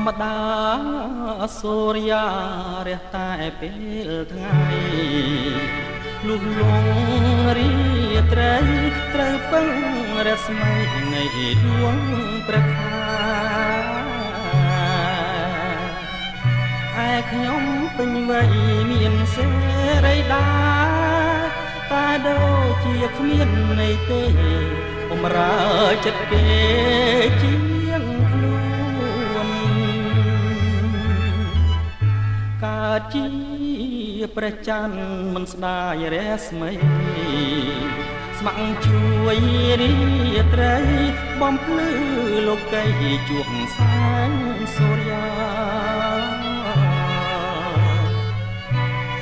มดาสุริยาเรียแต่ពេលថ្ងៃលុះលងរីត្រីត្រូវពឹងរស្មីថ្ងៃដួងព្រះខាឯខ្ញុំពេញវ័យមានសេរីដាតែដូចជាគ្មានន័យទេបំរើចិត្តគេជាងខ្លួនកើតជាព្រះច័ន្ទមិនស្ដាយរស្មីស្ម័គ្រជួយរាត្រីបំភ្លឺលោកីជួបសែងសូរិយា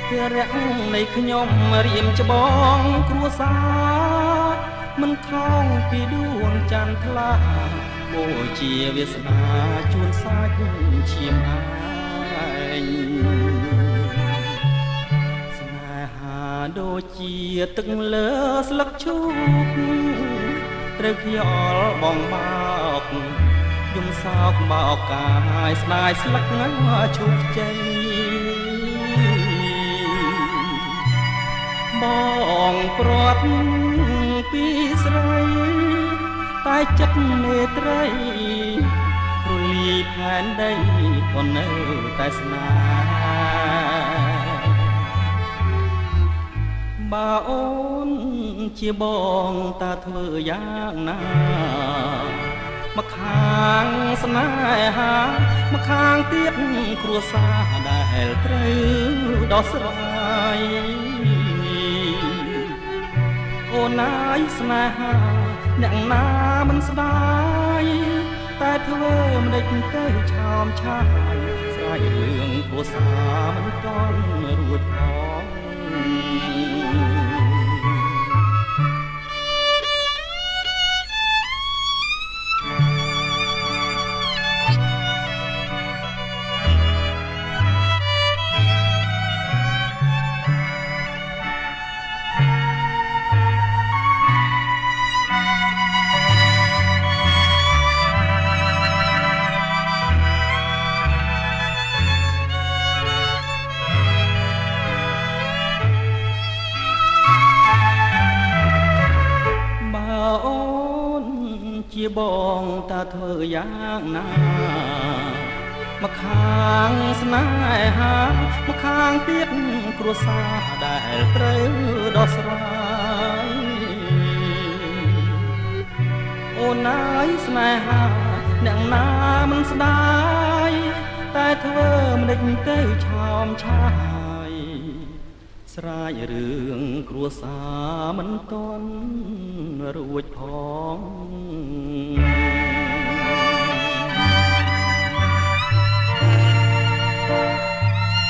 ភារៈនៃខ្ញុំរៀមច្បងគ្រួសារមិនខំពីដួងច័ន្ទថ្លាបូជាវាសនាជួនសាច់ឈាមឯងស្នេហាដូចជាទឹកលើស្លឹកឈូកត្រូវខ្យល់បងបោកយំសោកបោកកាយស្ដាយស្លឹកណាឈូកជ័យបងព្រាត់ពីស្រីតែចិត្តមេត្រីរលាយផែនដីក៏នៅតែស្នេហ៍បើអូនជាបងតាធ្វើយ៉ាងណាមកខាងស្នេហាមកខាងទៀតគ្រួសារដែលត្រូវដោះស្រាយអូនណាយស្នេហាអ្នកណាមិនស្ដាយតែធ្វើមិនដេចទៅឆោមឆាយស្រាយរឿងគ្រួសារមិនទាន់រួចផងជាបងតាធ្វើយ៉ាងណាមកខាងស្នេហាមកខាងទៀតគ្រួសារដែលត្រូវដោះស្រាយអូនណាយស្នេហាអ្នកណាមិនស្ដាយតែធ្វើមិនដេចទៅឆោមឆាយស្រាយរឿងគ្រួសារមិនទាន់រួចផង